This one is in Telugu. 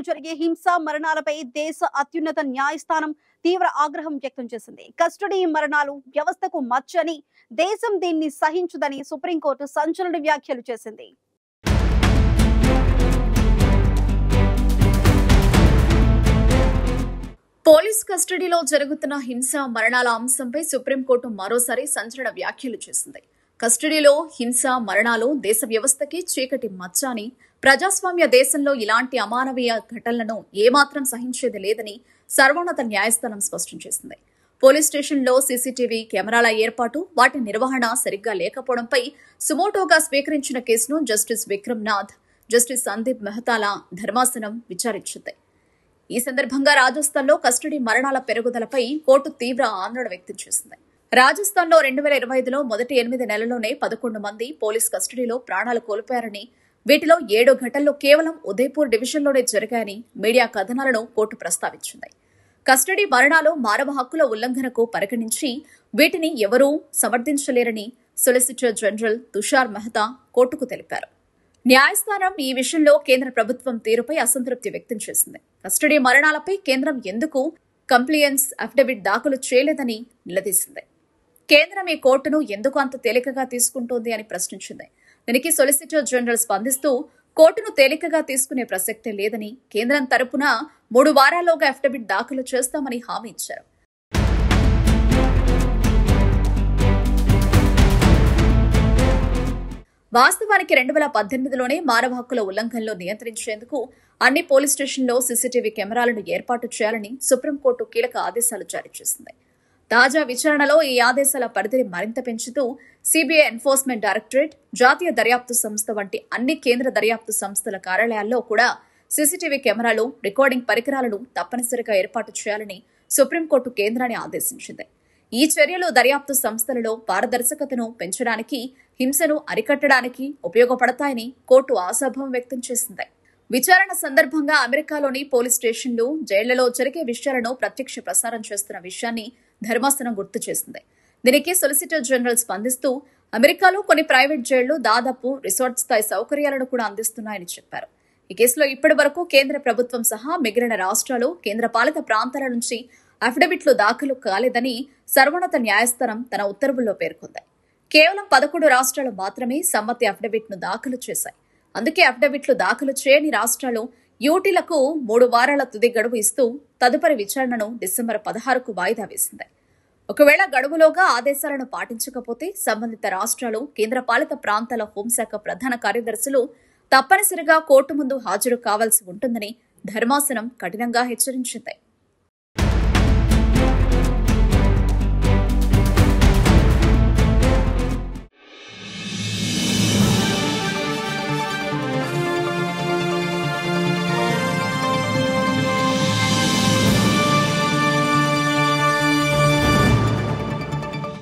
జరిగే హింస మరణాలపై దేశ అత్యున్నత న్యాయస్థానం తీవ్ర ఆగ్రహం వ్యక్తం చేసింది. కస్టడీ మరణాలు వ్యవస్థకు మచ్చని, దేశం దీన్ని సహించదని సుప్రీంకోర్టు సంచలన వ్యాఖ్యలు చేసింది. పోలీస్ కస్టడీలో జరుగుతున్న హింస మరణాల అంశంపై సుప్రీంకోర్టు మరోసారి సంచలన వ్యాఖ్యలు చేసింది. కస్టడీలో హింస మరణాలు దేశ వ్యవస్థకి చీకటి మచ్చ అని, ప్రజాస్వామ్య దేశంలో ఇలాంటి అమానవీయ ఘటనలను ఏమాత్రం సహించేది లేదని సర్వోన్నత న్యాయస్థానం స్పష్టం చేసింది. పోలీస్ స్టేషన్లో సీసీటీవీ కెమెరాల ఏర్పాటు, వాటి నిర్వహణ సరిగ్గా లేకపోవడంపై సుమోటోగా స్వీకరించిన కేసును జస్టిస్ విక్రమ్ నాథ్, జస్టిస్ సందీప్ మెహతాల ధర్మాసనం విచారించింది. ఈ సందర్భంగా రాజస్థాన్లో కస్టడీ మరణాల పెరుగుదలపై కోర్టు తీవ్ర ఆందోళన వ్యక్తం చేసింది. రాజస్థాన్లో 2025లో మొదటి 8 నెలల్లోనే 11 మంది పోలీస్ కస్టడీలో ప్రాణాలు కోల్పోయారని, వీటిలో 7 ఘటనలు కేవలం ఉదయపూర్ డివిజన్లోనే జరిగాయని మీడియా కథనాలను కోర్టు ప్రస్తావించింది. కస్టడీ మరణాలు మానవ హక్కుల ఉల్లంఘనకు పరిగణించి వీటిని ఎవరూ సమర్థించలేరని సొలిసిటర్ జనరల్ తుషార్ మెహతా కోర్టుకు తెలిపారు. న్యాయస్థానం ఈ విషయంలో కేంద్ర ప్రభుత్వం తీరుపై అసంతృప్తి వ్యక్తం చేసింది. కస్టడీ మరణాలపై కేంద్రం ఎందుకు కంప్లైయన్స్ అఫిడవిట్ దాఖలు చేయలేదని నిలదీసింది. కేంద్రం ఈ కోర్టును ఎందుకు అంత తేలికగా తీసుకుంటోంది అని ప్రశ్నించింది. దీనికి సొలిసిటర్ జనరల్ స్పందిస్తూ కోర్టును తేలికగా తీసుకునే ప్రసక్తే లేదని, కేంద్రం తరపున 3 వారాల్లోగా అఫిడవిట్ దాఖలు చేస్తామని హామీ ఇచ్చారు. వాస్తవానికి 2018లోనే మానవ హక్కుల ఉల్లంఘనలో నియంత్రించేందుకు అన్ని పోలీస్ స్టేషన్లో సీసీటీవీ కెమెరాలను ఏర్పాటు చేయాలని సుప్రీంకోర్టు కీలక ఆదేశాలు జారీ చేసింది. తాజా విచారణలో ఈ ఆదేశాల పరిధిని మరింత పెంచుతూ సిబిఐ ఎన్ఫోర్స్మెంట్ డైరెక్టరేట్, జాతీయ దర్యాప్తు సంస్థ వంటి అన్ని కేంద్ర దర్యాప్తు సంస్థల కార్యాలయాల్లో కూడా సీసీటీవీ కెమెరాలు, రికార్డింగ్ పరికరాలను తప్పనిసరిగా ఏర్పాటు చేయాలని సుప్రీంకోర్టు కేంద్రాన్ని ఆదేశించింది. ఈ చర్యలు దర్యాప్తు సంస్థలలో పారదర్శకతను పెంచడానికి, హింసను అరికట్టడానికి ఉపయోగపడతాయని కోర్టు ఆశాభావం వ్యక్తం చేసింది. విచారణ సందర్భంగా అమెరికాలోని పోలీస్ స్టేషన్లు, జైళ్లలో జరిగే విషయాలను ప్రత్యక్ష ప్రసారం చేస్తున్న విషయాన్ని ధర్మాసనం గుర్తు చేసింది. దీనికి సొలిసిటర్ జనరల్ స్పందిస్తూ అమెరికాలో కొన్ని ప్రైవేట్ జైళ్లు దాదాపు రిసార్ట్ స్థాయి సౌకర్యాలను కూడా అందిస్తున్నాయని చెప్పారు. ఈ కేసులో ఇప్పటి వరకు కేంద్ర ప్రభుత్వం సహా మిగిలిన రాష్ట్రాలు, కేంద్ర పాలిత ప్రాంతాల నుంచి అఫిడవిట్లు దాఖలు కాలేదని సర్వోన్నత న్యాయస్థానం తన ఉత్తర్వుల్లో పేర్కొంది. కేవలం 11 రాష్ట్రాలు మాత్రమే సమ్మతి అఫిడవిట్ను దాఖలు చేశాయి. అందుకే అఫిడవిట్లు దాఖలు చేయని రాష్ట్రాలు యూటీలకు 3 వారాల తుది గడువు ఇస్తూ తదుపరి విచారణను డిసెంబర్ 16కు వాయిదా వేసింది. ఒకవేళ గడువులోగా ఆదేశాలను పాటించకపోతే సంబంధిత రాష్ట్రాలు, కేంద్ర పాలిత ప్రాంతాల హోంశాఖ ప్రధాన కార్యదర్శులు తప్పనిసరిగా కోర్టు ముందు హాజరు కావాల్సి ఉంటుందని ధర్మాసనం కఠినంగా హెచ్చరించింది.